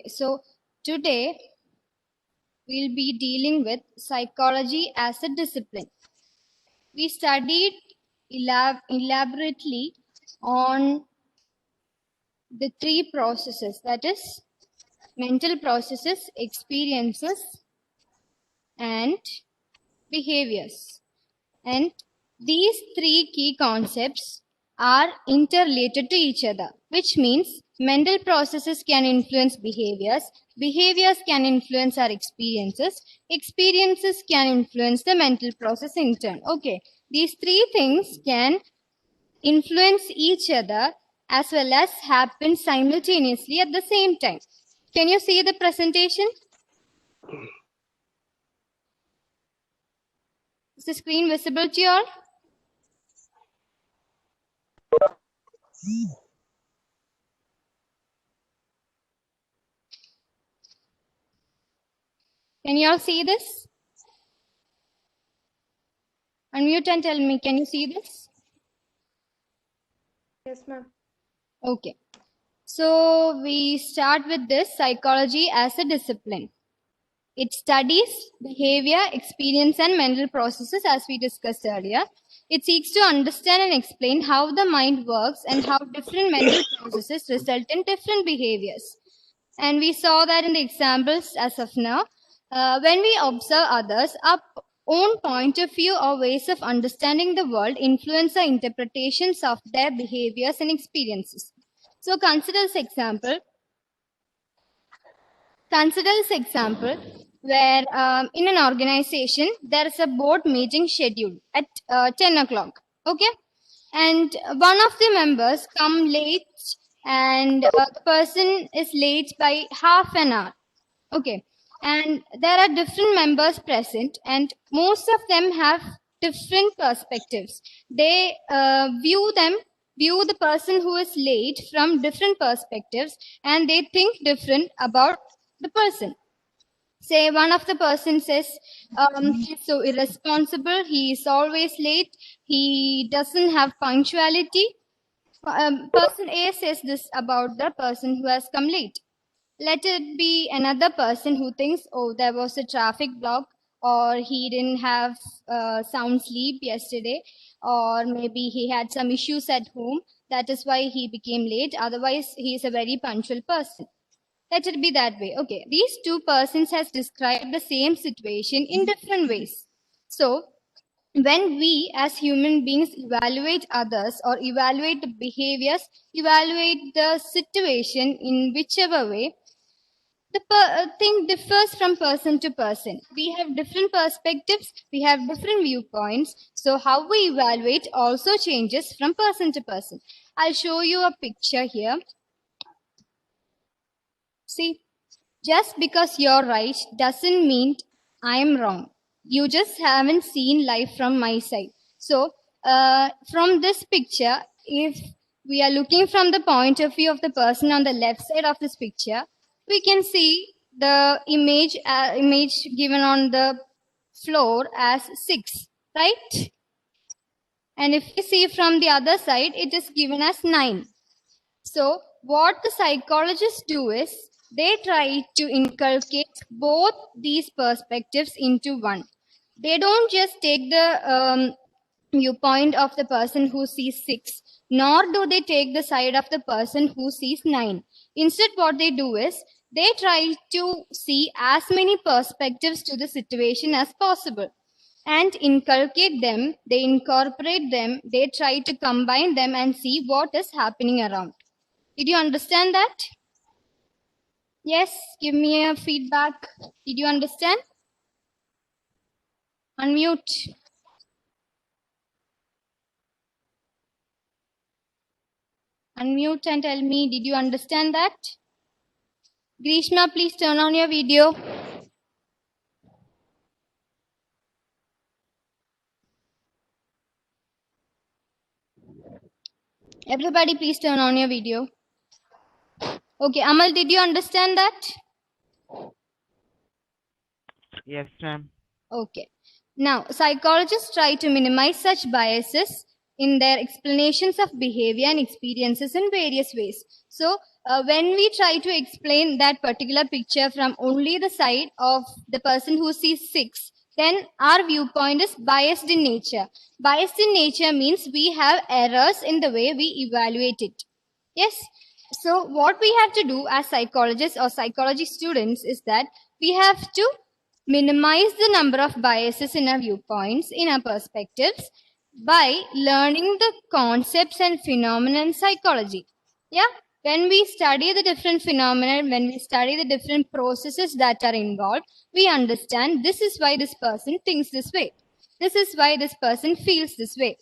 So today we'll be dealing with psychology as a discipline. We studied elaborately on the three processes, that is mental processes, experiences, and behaviors. And these three key concepts are interrelated to each other, which means mental processes can influence behaviors, behaviors can influence our experiences, experiences can influence the mental process in turn. Okay, these three things can influence each other as well as happen simultaneously at the same time. Can you see the presentation? Is the screen visible to you all? Can you all see this? Unmute and tell me, can you see this? Yes, ma'am. Okay. So we start with this psychology as a discipline. It studies behavior, experience, and mental processes as we discussed earlier. It seeks to understand and explain how the mind works and how different mental processes result in different behaviors. And we saw that in the examples as of now. When we observe others, our own point of view or ways of understanding the world influence our interpretations of their behaviors and experiences. So consider this example. Consider this example where in an organization there is a board meeting scheduled at 10 o'clock. Okay, and one of the members come late, and the person is late by half an hour. Okay, and there are different members present, and most of them have different perspectives. They view the person who is late from different perspectives, and they think different about the person. Say one of the person says, he's so irresponsible, he is always late, he doesn't have punctuality. Person A says this about the person who has come late. Let it be another person who thinks, oh, there was a traffic block, or he didn't have sound sleep yesterday, or maybe he had some issues at home, that is why he became late, otherwise he is a very punctual person. Let it be that way. Okay, these two persons has described the same situation in different ways. So when we as human beings evaluate others or evaluate the behaviors, evaluate the situation in whichever way, the thing differs from person to person. We have different perspectives, we have different viewpoints. So how we evaluate also changes from person to person. I'll show you a picture here. See, just because you're right doesn't mean I'm wrong. You just haven't seen life from my side. So, from this picture, if we are looking from the point of view of the person on the left side of this picture, we can see the image given on the floor as 6, right? And if you see from the other side, it is given as 9. So what the psychologists do is they try to inculcate both these perspectives into one. They don't just take the viewpoint of the person who sees 6, nor do they take the side of the person who sees 9. Instead, what they do is they try to see as many perspectives to the situation as possible and inculcate them, they incorporate them, they try to combine them and see what is happening around. Did you understand that? Yes, give me a feedback. Did you understand? Unmute. Unmute and tell me, did you understand that? Grishma, please turn on your video. Everybody, please turn on your video. Okay, Amal, did you understand that? Yes, ma'am. Okay. Now, psychologists try to minimize such biases in their explanations of behavior and experiences in various ways. So, when we try to explain that particular picture from only the side of the person who sees 6, then our viewpoint is biased in nature. Biased in nature means we have errors in the way we evaluate it. Yes. So what we have to do as psychologists or psychology students is that we have to minimize the number of biases in our viewpoints, in our perspectives, by learning the concepts and phenomena in psychology. Yeah. When we study the different phenomena, when we study the different processes that are involved, we understand this is why this person thinks this way. This is why this person feels this way.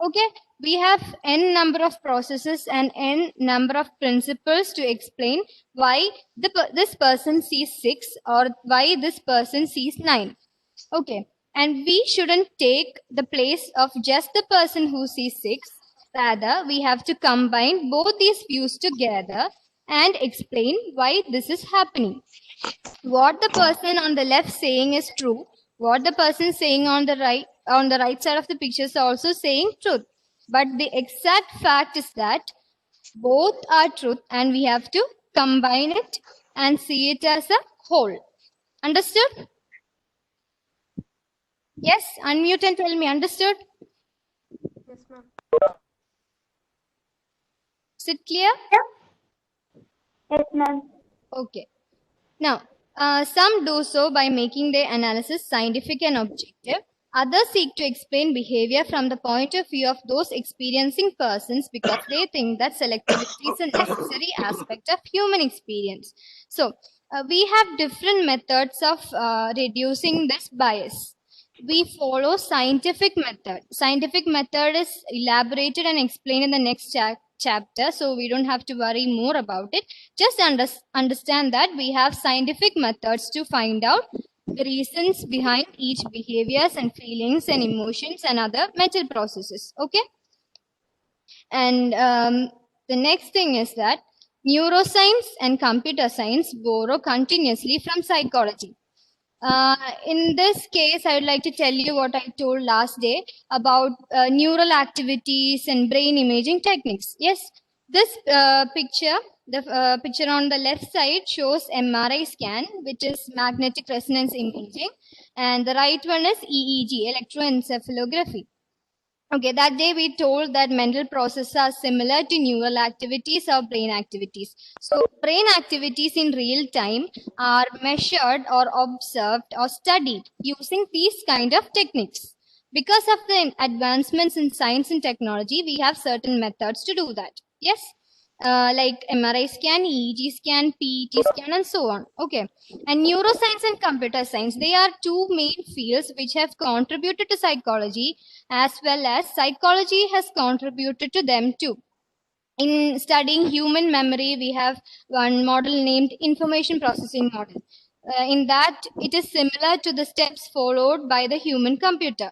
Okay, we have n number of processes and n number of principles to explain why this person sees 6 or why this person sees 9. Okay, and we shouldn't take the place of just the person who sees 6. Rather, we have to combine both these views together and explain why this is happening. What the person on the left saying is true. What the person saying on the right side of the picture is also saying truth. But the exact fact is that both are truth, and we have to combine it and see it as a whole. Understood? Yes, unmute and tell me, understood? Yes, ma'am. Is it clear? Yes, ma'am. Okay. Now, some do so by making their analysis scientific and objective. Others seek to explain behavior from the point of view of those experiencing persons because they think that selectivity is a necessary aspect of human experience. So, we have different methods of reducing this bias. We follow scientific method. Scientific method is elaborated and explained in the next chapter, so we don't have to worry more about it. Just understand that we have scientific methods to find out the reasons behind each behaviors and feelings and emotions and other mental processes. Okay. And the next thing is that neuroscience and computer science borrow continuously from psychology. In this case, I would like to tell you what I told last day about neural activities and brain imaging techniques. Yes, this picture, the picture on the left side shows MRI scan, which is magnetic resonance imaging, and the right one is EEG, electroencephalography. Okay, that day we told that mental processes are similar to neural activities or brain activities. So brain activities in real time are measured or observed or studied using these kind of techniques. Because of the advancements in science and technology, we have certain methods to do that. Yes. Like MRI scan, EEG scan, PET scan, and so on. Okay. And neuroscience and computer science, they are two main fields which have contributed to psychology, as well as psychology has contributed to them too. In studying human memory, we have one model named information processing model. In that, it is similar to the steps followed by the human computer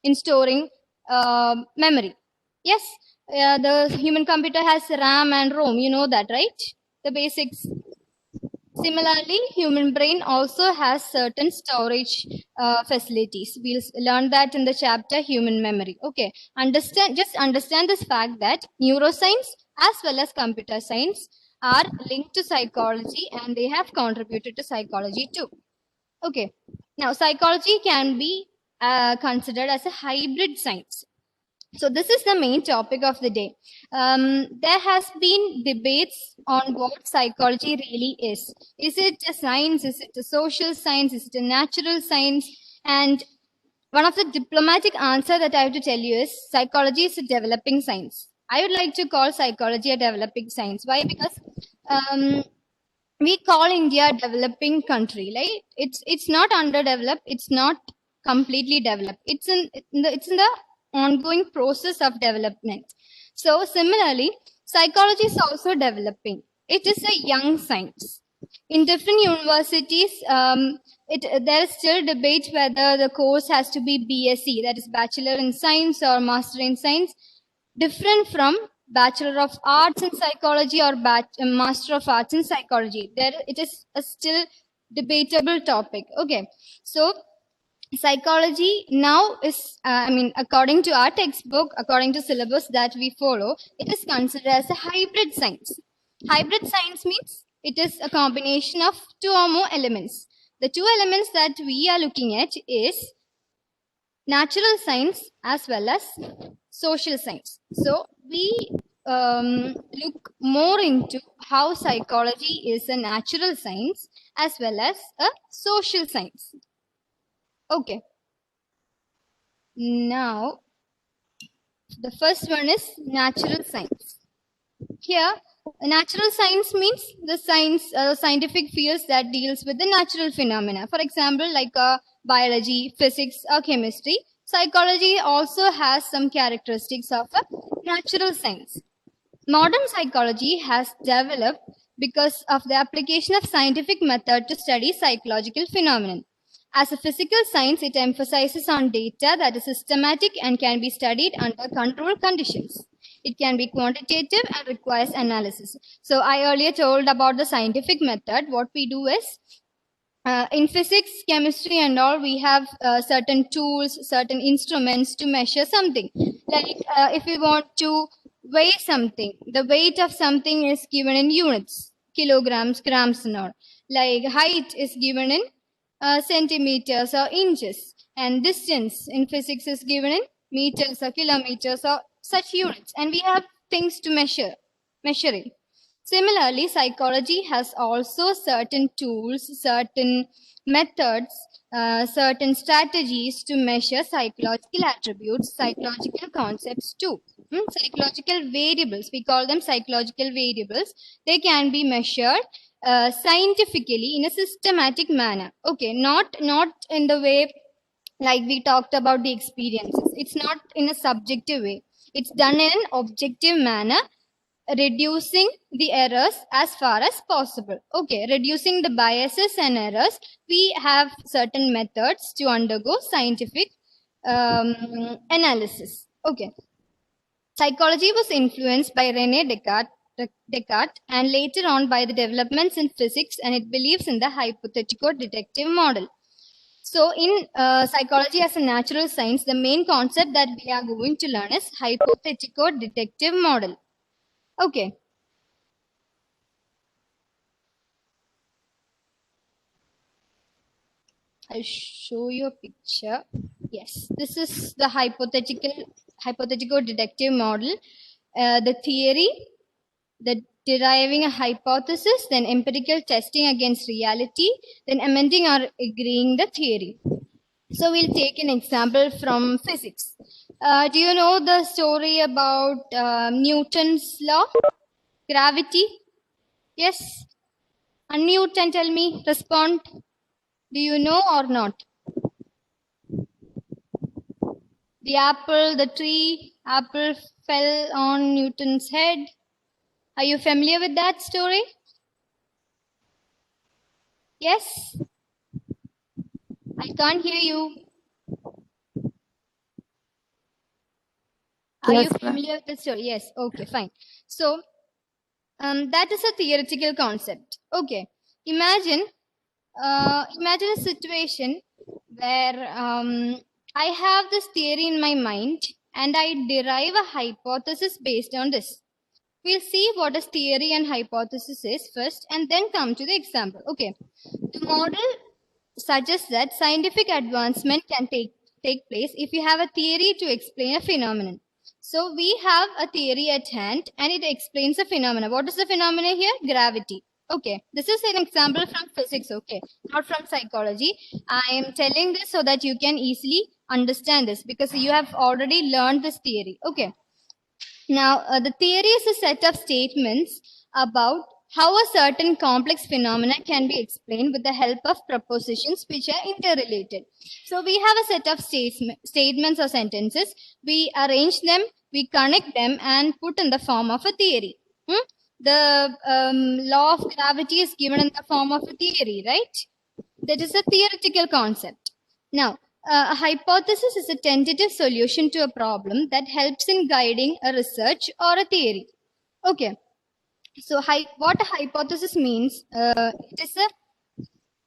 in storing memory. Yes, the human computer has RAM and ROM. You know that, right? The basics. Similarly, human brain also has certain storage facilities. We'll learn that in the chapter human memory. Okay, just understand this fact that neuroscience as well as computer science are linked to psychology and they have contributed to psychology too. Okay, now psychology can be considered as a hybrid science. So this is the main topic of the day. There has been debates on what psychology really is. Is it a science? Is it a social science? Is it a natural science? And one of the diplomatic answer that I have to tell you is psychology is a developing science. I would like to call psychology a developing science. Why? Because we call India a developing country, right? It's not underdeveloped. It's not completely developed. It's in the ongoing process of development. So similarly, psychology is also developing. It is a young science. In different universities, there is still debate whether the course has to be BSc, that is Bachelor in Science, or Master in Science, different from Bachelor of Arts in Psychology or Master of Arts in Psychology. It is a still debatable topic. Okay, so psychology now is, according to our textbook, according to syllabus that we follow, it is considered as a hybrid science. Hybrid science means it is a combination of two or more elements. The two elements that we are looking at is natural science as well as social science. So we look more into how psychology is a natural science as well as a social science. Okay. Now, the first one is natural science. Here, natural science means the scientific fields that deals with the natural phenomena. For example, like biology, physics, or chemistry. Psychology also has some characteristics of a natural science. Modern psychology has developed because of the application of scientific method to study psychological phenomenon. As a physical science, it emphasizes on data that is systematic and can be studied under controlled conditions. It can be quantitative and requires analysis. So I earlier told about the scientific method. What we do is, in physics, chemistry and all, we have certain tools, certain instruments to measure something. Like if we want to weigh something, the weight of something is given in units, kilograms, grams and all. Like height is given in centimeters or inches, and distance in physics is given in meters or kilometers or such units, and we have things to measure it. Similarly, psychology has also certain tools, certain methods, certain strategies to measure psychological attributes, psychological concepts too. Psychological variables, we call them psychological variables. They can be measured scientifically in a systematic manner. Okay, not in the way like we talked about the experiences. It's not in a subjective way. It's done in an objective manner, reducing the errors as far as possible. Okay, reducing the biases and errors. We have certain methods to undergo scientific analysis. Okay. Psychology was influenced by René Descartes and later on by the developments in physics, and it believes in the hypothetico-deductive model. So in psychology as a natural science, the main concept that we are going to learn is hypothetico-deductive model. Okay. I'll show you a picture. Yes, this is the hypothetico-deductive model. The theory, the deriving a hypothesis, then empirical testing against reality, then amending or agreeing the theory. So we'll take an example from physics. Do you know the story about Newton's law? Gravity? Yes? Unmute and tell me, respond. Do you know or not? The apple fell on Newton's head. Are you familiar with that story? Yes? I can't hear you. Are you familiar with the story? Yes. Okay, fine. So, that is a theoretical concept. Okay. Imagine a situation where I have this theory in my mind and I derive a hypothesis based on this. We'll see what is theory and hypothesis is first and then come to the example. Okay. The model suggests that scientific advancement can take place if you have a theory to explain a phenomenon. So we have a theory at hand and it explains a phenomena. What is the phenomena here? Gravity. Okay, this is an example from physics, okay, not from psychology. I am telling this so that you can easily understand this because you have already learned this theory. Okay. Now, the theory is a set of statements about how a certain complex phenomena can be explained with the help of propositions which are interrelated. So we have a set of statements or sentences. We arrange them, we connect them and put in the form of a theory. The law of gravity is given in the form of a theory, right? That is a theoretical concept. Now, a hypothesis is a tentative solution to a problem that helps in guiding a research or a theory. Okay. So, what a hypothesis means, it is a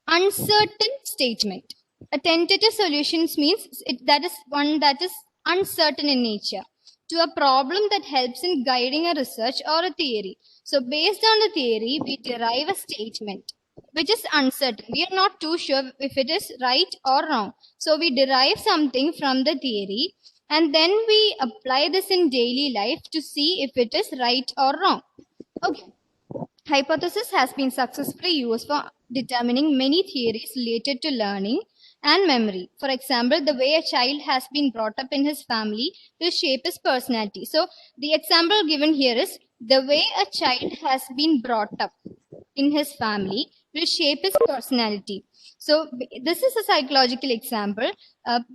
uncertain statement. A tentative solution means that is one that is uncertain in nature to a problem that helps in guiding a research or a theory. So based on the theory, we derive a statement which is uncertain. We are not too sure if it is right or wrong. So we derive something from the theory and then we apply this in daily life to see if it is right or wrong. Okay. Hypothesis has been successfully used for determining many theories related to learning and memory. For example, the way a child has been brought up in his family will shape his personality. So, the example given here is the way a child has been brought up in his family will shape his personality. So, this is a psychological example.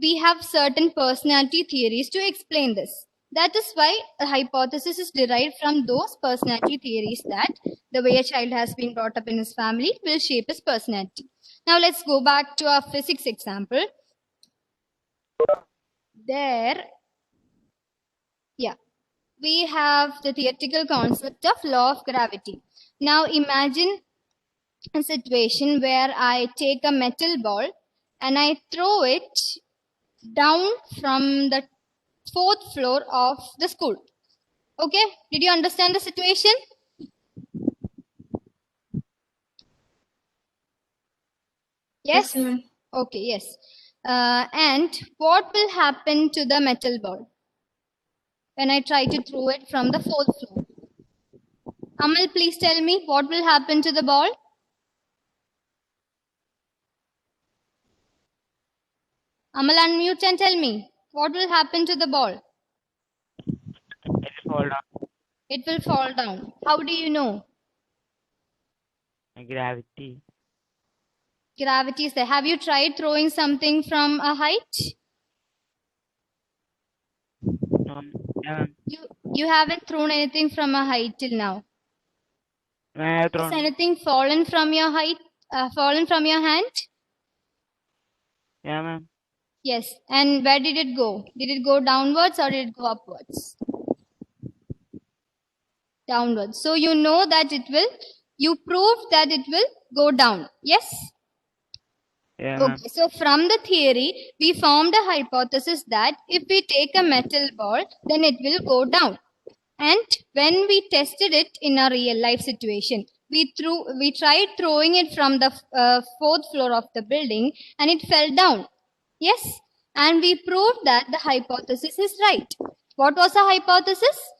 We have certain personality theories to explain this. That is why a hypothesis is derived from those personality theories that the way a child has been brought up in his family will shape his personality. Now let's go back to our physics example. There, we have the theoretical concept of law of gravity. Now imagine a situation where I take a metal ball and I throw it down from the 4th floor of the school. Okay, did you understand the situation? Yes? Okay, yes. And what will happen to the metal ball when I try to throw it from the 4th floor? Amal, please tell me what will happen to the ball? Amal, unmute and tell me what will happen to the ball? It will fall down. It will fall down. How do you know? Gravity. Gravity is there. Have you tried throwing something from a height? Yeah, You haven't thrown anything from a height till now. I have Has thrown. anything fallen from your height? Fallen from your hand? Yeah, ma'am. Yes. And where did it go? Did it go downwards or did it go upwards? Downwards. So you know that it will. You proved that it will go down. Yes. Yeah, ma'am. Okay, so from the theory, we formed a hypothesis that if we take a metal ball, then it will go down. And when we tested it in a real life situation, we tried throwing it from the 4th floor of the building and it fell down. Yes, and we proved that the hypothesis is right. What was the hypothesis?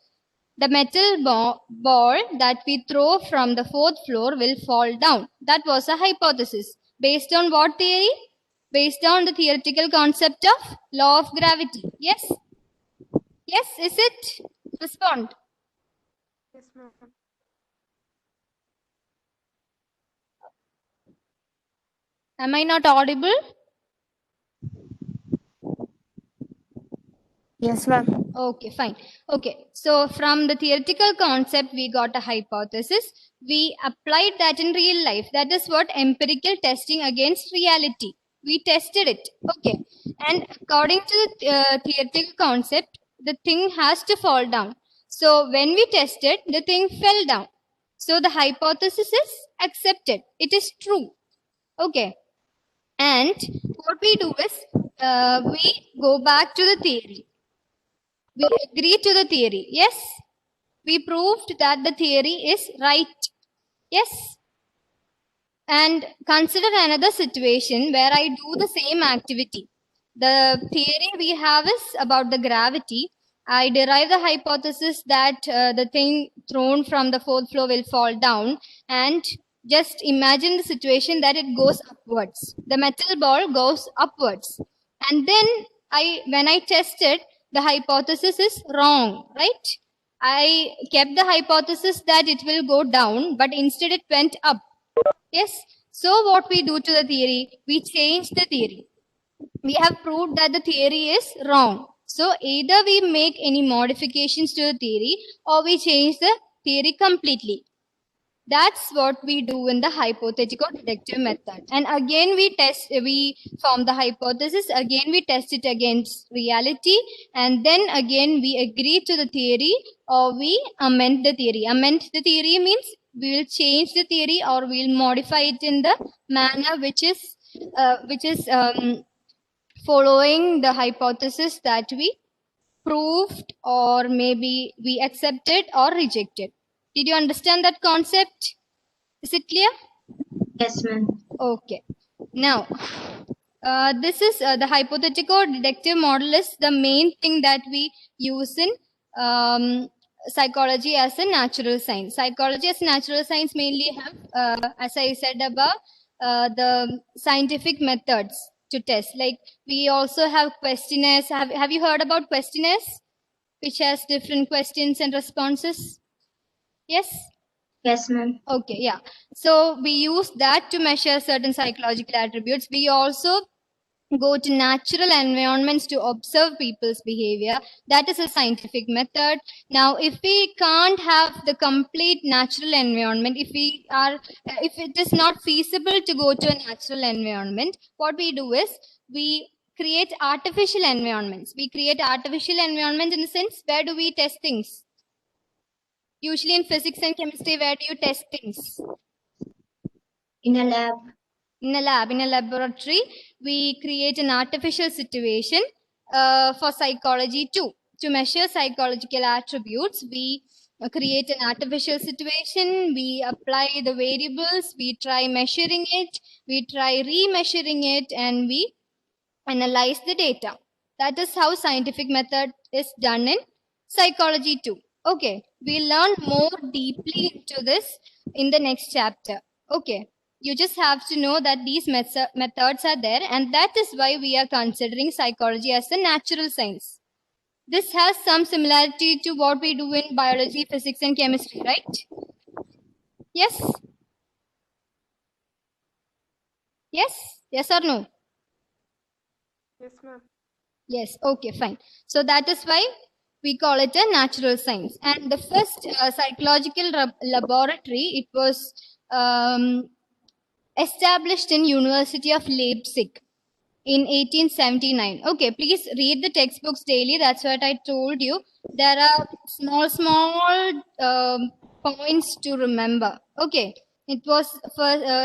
The metal ball that we throw from the 4th floor will fall down. That was a hypothesis. Based on what theory? Based on the theoretical concept of law of gravity. Yes? Yes, is it? Respond. Yes, ma'am. Am I not audible? Yes, ma'am. Okay, fine. Okay, so from the theoretical concept, we got a hypothesis. We applied that in real life. That is what empirical testing against reality. We tested it. Okay, and according to the theoretical concept, the thing has to fall down. So when we tested, the thing fell down. So the hypothesis is accepted. It is true. Okay. And what we do is we go back to the theory. We agree to the theory. Yes. We proved that the theory is right. Yes. And consider another situation where I do the same activity. The theory we have is about the gravity. I derive the hypothesis that the thing thrown from the 4th floor will fall down, and just imagine the situation that it goes upwards. The metal ball goes upwards. And then when I tested, the hypothesis is wrong, right? I kept the hypothesis that it will go down, but instead it went up. Yes. So what we do to the theory? We change the theory. We have proved that the theory is wrong. So either we make any modifications to the theory or we change the theory completely. That's what we do in the hypothetical deductive method. And again we form the hypothesis, again we test it against reality, and then again we agree to the theory or we amend the theory. Amend the theory means we will change the theory or we will modify it in the manner which is following the hypothesis that we proved or maybe we accepted or rejected. Did you understand that concept? Is it clear? Yes, ma'am. Okay. Now, this is the hypothetical deductive model is the main thing that we use in psychology as a natural science. Psychology as natural science mainly have, as I said above, the scientific methods to test. Like we also have questionnaires. Have you heard about questionnaires, which has different questions and responses? Yes. Yes, ma'am. Okay, yeah. So we use that to measure certain psychological attributes. We also go to natural environments to observe people's behavior. That is a scientific method. Now, if we can't have the complete natural environment, if it is not feasible to go to a natural environment, what we do is we create artificial environments. We create artificial environment in the sense, where do we test things? Usually in physics and chemistry, where do you test things? In a lab. In a lab, in a laboratory, we create an artificial situation for psychology too. To measure psychological attributes, we create an artificial situation, we apply the variables, we try measuring it, we try re-measuring it, and we analyze the data. That is how scientific method is done in psychology too. Okay, we learn more deeply into this in the next chapter. Okay, you just have to know that these methods are there, and that is why we are considering psychology as a natural science. This has some similarity to what we do in biology, physics, and chemistry, right? Yes? Yes? Yes or no? Yes, ma'am. Yes, okay, fine. So that is why we call it a natural science. And the first psychological laboratory, it was established in University of Leipzig in 1879. Okay, please read the textbooks daily. That's what I told you. There are small points to remember. Okay, it was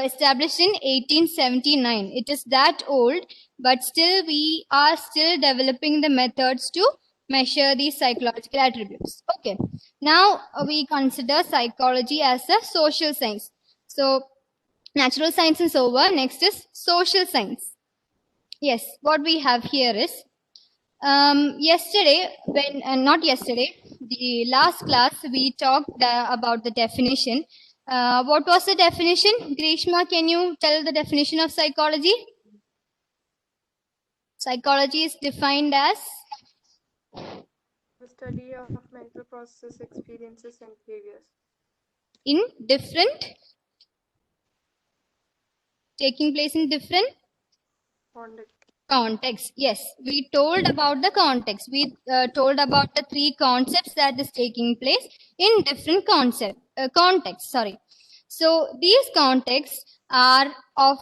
established in 1879. It is that old, but still we are still developing the methods to measure these psychological attributes. Okay, now we consider psychology as a social science. So natural science is over. Next is social science. Yes, what we have here is yesterday, not yesterday, the last class we talked about the definition. What was the definition? Grishma, can you tell the definition of psychology? Psychology is defined as The study of mental processes, experiences, and behaviors. in different, taking place in different context. Yes, we told about the context. We told about the three concepts that is taking place in different contexts. Sorry. So these contexts are of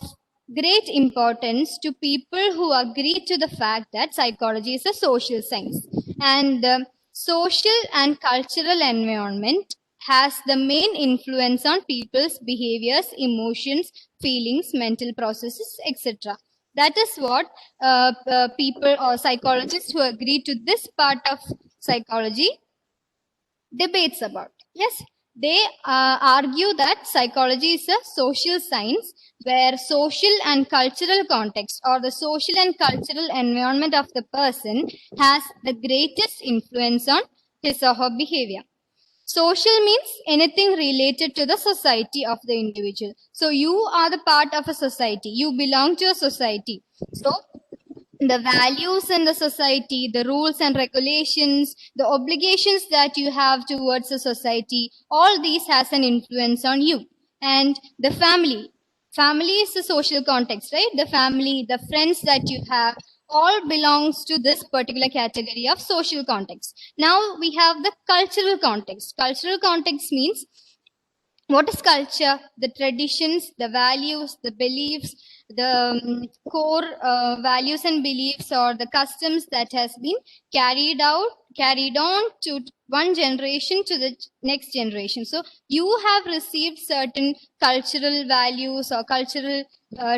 great importance to people who agree to the fact that psychology is a social science, and the social and cultural environment has the main influence on people's behaviors, emotions, feelings, mental processes, etc. That is what people or psychologists who agree to this part of psychology debates about. Yes, they argue that psychology is a social science where social and cultural context or the social and cultural environment of the person has the greatest influence on his or her behavior. Social means anything related to the society of the individual. So you are the part of a society. You belong to a society. So the values in the society, the rules and regulations, the obligations that you have towards the society, all these has an influence on you. And the family. Family is the social context, right? The family, the friends that you have, all belongs to this particular category of social context. Now we have the cultural context. Cultural context means, what is culture? The traditions, the values, the beliefs, the core values and beliefs or the customs that has been carried on to one generation to the next generation. So you have received certain cultural values or cultural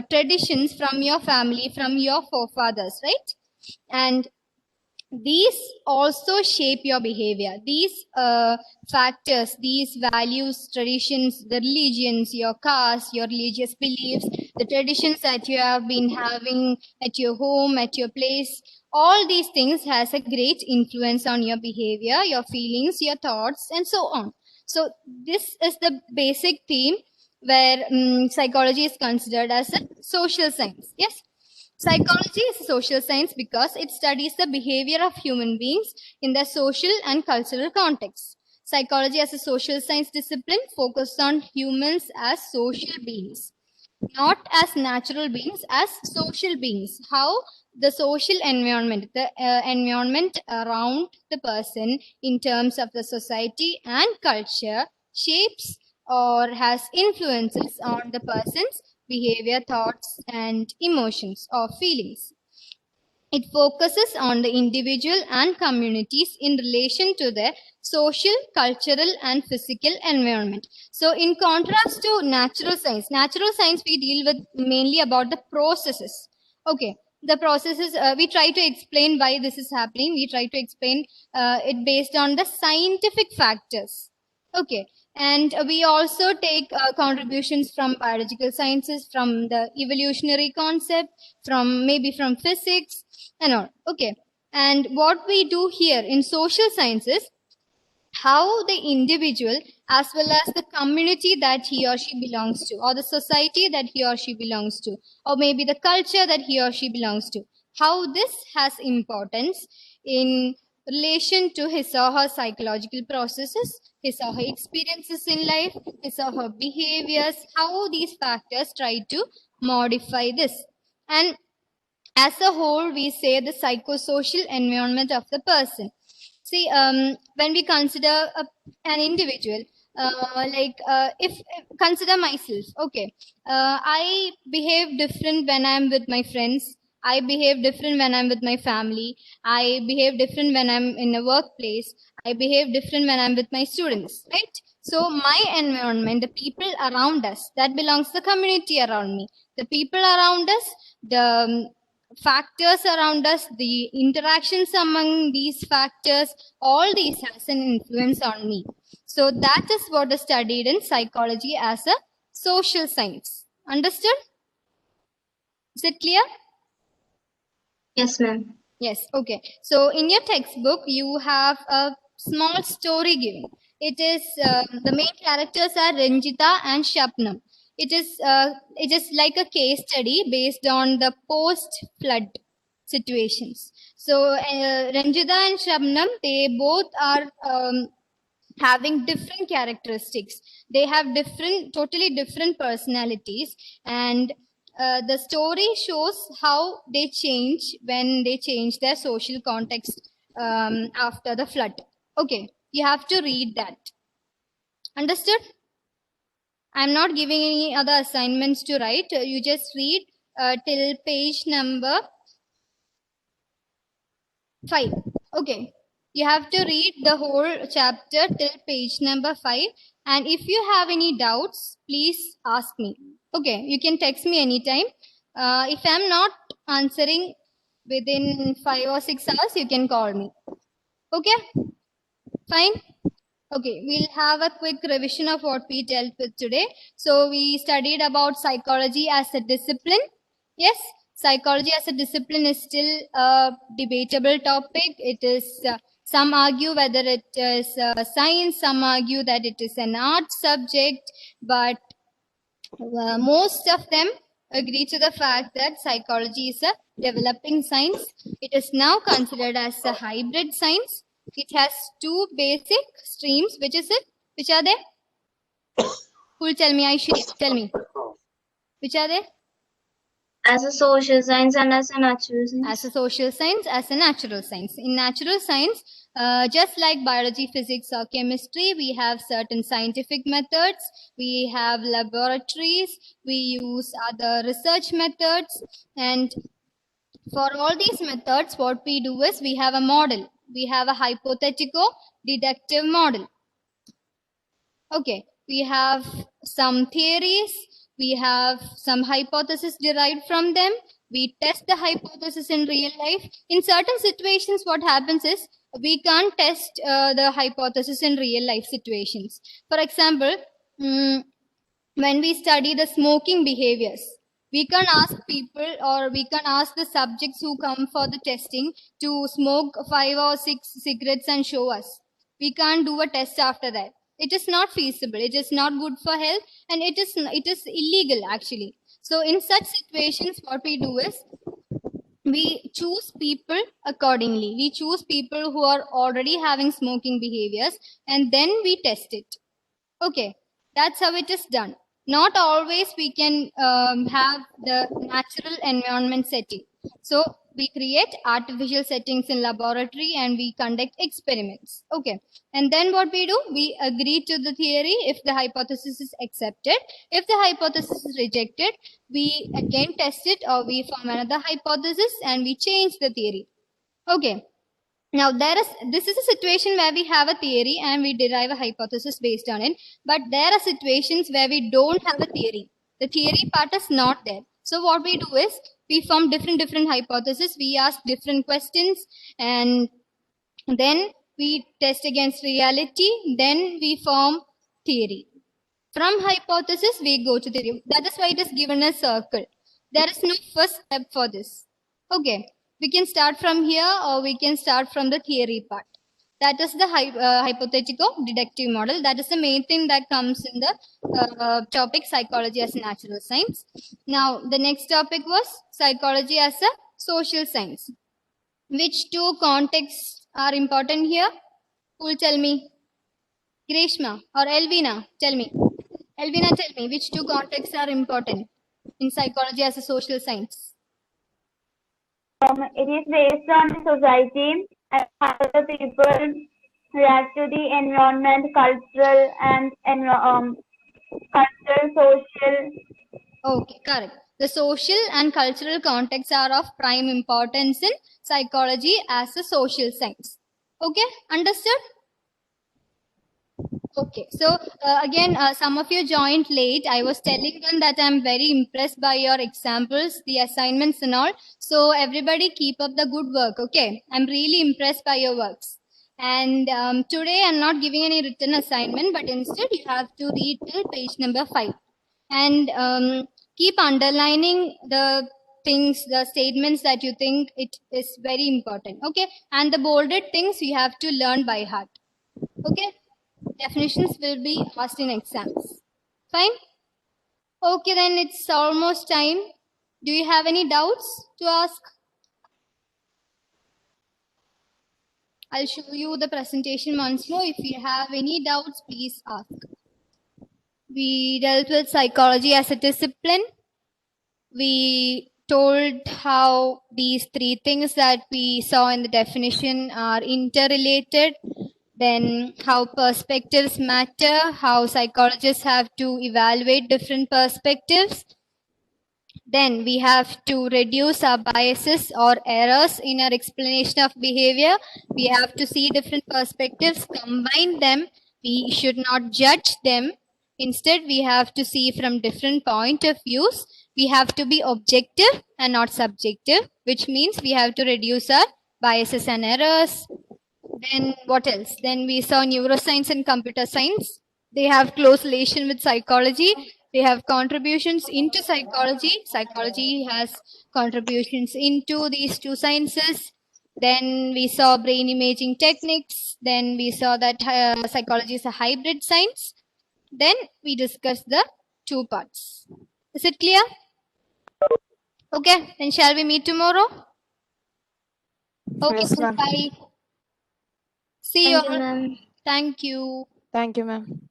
traditions from your family, from your forefathers, right? And these also shape your behavior. These factors, these values, traditions, the religions, your caste, your religious beliefs, the traditions that you have been having at your home, at your place, all these things has a great influence on your behavior, your feelings, your thoughts, and so on. So this is the basic theme where psychology is considered as a social science. Yes. Psychology is a social science because it studies the behavior of human beings in their social and cultural context. Psychology as a social science discipline focuses on humans as social beings, not as natural beings, as social beings. How the social environment, the environment around the person in terms of the society and culture shapes or has influences on the person's behavior, thoughts, and emotions or feelings. It focuses on the individual and communities in relation to their social, cultural, and physical environment. So, in contrast to natural science we deal with mainly about the processes. Okay, the processes we try to explain why this is happening. We try to explain it based on the scientific factors. Okay, and we also take contributions from biological sciences, from the evolutionary concept, from maybe from physics and all. Okay, and what we do here in social sciences, how the individual as well as the community that he or she belongs to, or the society that he or she belongs to, or maybe the culture that he or she belongs to, how this has importance in relation to his or her psychological processes, his or her experiences in life, his or her behaviors, how these factors try to modify this. And as a whole, we say the psychosocial environment of the person. See, when we consider an individual, if consider myself, okay, I behave different when I'm with my friends. I behave different when I'm with my family. I behave different when I'm in a workplace. I behave different when I'm with my students, right? So my environment, the people around us, that belongs to the community around me. The people around us, the factors around us, the interactions among these factors, all these has an influence on me. So that is what is studied in psychology as a social science. Understood? Is it clear? Yes, ma'am. Yes, okay. So in your textbook, you have a small story given. It is the main characters are Ranjita and Shapnam. It is like a case study based on the post-flood situations. So Ranjita and Shapnam, they both are having different characteristics. They have different, totally different personalities, and the story shows how they change when they change their social context after the flood. Okay, you have to read that. Understood? I'm not giving any other assignments to write. You just read till page number 5. Okay. You have to read the whole chapter till page number 5. And if you have any doubts, please ask me. Okay. You can text me anytime. If I'm not answering within 5 or 6 hours, you can call me. Okay. Fine. Okay, we'll have a quick revision of what we dealt with today. So we studied about psychology as a discipline. Yes, psychology as a discipline is still a debatable topic. It is, some argue whether it is science, some argue that it is an art subject, but most of them agree to the fact that psychology is a developing science. It is now considered as a hybrid science. It has two basic streams. Which is it? Which are they? Who will tell me? I should tell me. Which are they? As a social science and as a natural As science. a social science, as a natural science. In natural science, just like biology, physics, or chemistry, we have certain scientific methods. We have laboratories. We use other research methods. And for all these methods, what we do is we have a model. We have a hypothetico-deductive model. Okay, we have some theories, We have some hypothesis derived from them. We test the hypothesis in real life. In certain situations, what happens is we can't test the hypothesis in real life situations. For example, when we study the smoking behaviors, we can ask people or we can ask the subjects who come for the testing to smoke 5 or 6 cigarettes and show us. We can't do a test after that. It is not feasible. It is not good for health, and it is illegal actually. So in such situations, what we do is we choose people accordingly. We choose people who are already having smoking behaviors, and then we test it. Okay, that's how it is done. Not always we can have the natural environment setting. So we create artificial settings in laboratory and we conduct experiments. Okay, and then what we do, we agree to the theory if the hypothesis is accepted. If the hypothesis is rejected, we again test it or we form another hypothesis and we change the theory. Okay. Now, this is a situation where we have a theory and we derive a hypothesis based on it. But there are situations where we don't have a theory. The theory part is not there. So what we do is we form different hypotheses. We ask different questions and then we test against reality. Then we form theory. From hypothesis, we go to theory. That is why it is given a circle. There is no first step for this. Okay. We can start from here or we can start from the theory part. That is the hypothetical deductive model. That is the main thing that comes in the topic psychology as a natural science. Now, the next topic was psychology as a social science. Which two contexts are important here? Who will tell me? Greshma or Elvina, tell me. Elvina, tell me, which two contexts are important in psychology as a social science? It is based on the society and how the people react to the environment, cultural and social. Okay, correct. The social and cultural contexts are of prime importance in psychology as a social science. Okay, understood? Okay, so again, some of you joined late. I was telling them that I'm very impressed by your examples, the assignments and all. So everybody keep up the good work, okay? I'm really impressed by your works. And today I'm not giving any written assignment, but instead you have to read till page number 5. And keep underlining the things, the statements that you think it is very important, okay? And the bolded things you have to learn by heart, okay? Definitions will be asked in exams. Fine? Okay, then it's almost time. Do you have any doubts to ask? I'll show you the presentation once more. If you have any doubts, please ask. We dealt with psychology as a discipline. We told how these 3 things that we saw in the definition are interrelated. Then how perspectives matter, how psychologists have to evaluate different perspectives. Then we have to reduce our biases or errors in our explanation of behavior. We have to see different perspectives, combine them. We should not judge them. Instead, we have to see from different point of views. We have to be objective and not subjective, which means we have to reduce our biases and errors. Then what else? Then we saw neuroscience and computer science. They have close relation with psychology. They have contributions into psychology. Psychology has contributions into these 2 sciences. Then we saw brain imaging techniques. Then we saw that psychology is a hybrid science. Then we discussed the 2 parts. Is it clear? Okay, then shall we meet tomorrow? Okay, Yes, ma'am. bye. See you Thank you, all. ma'am. Thank you. Thank you, ma'am.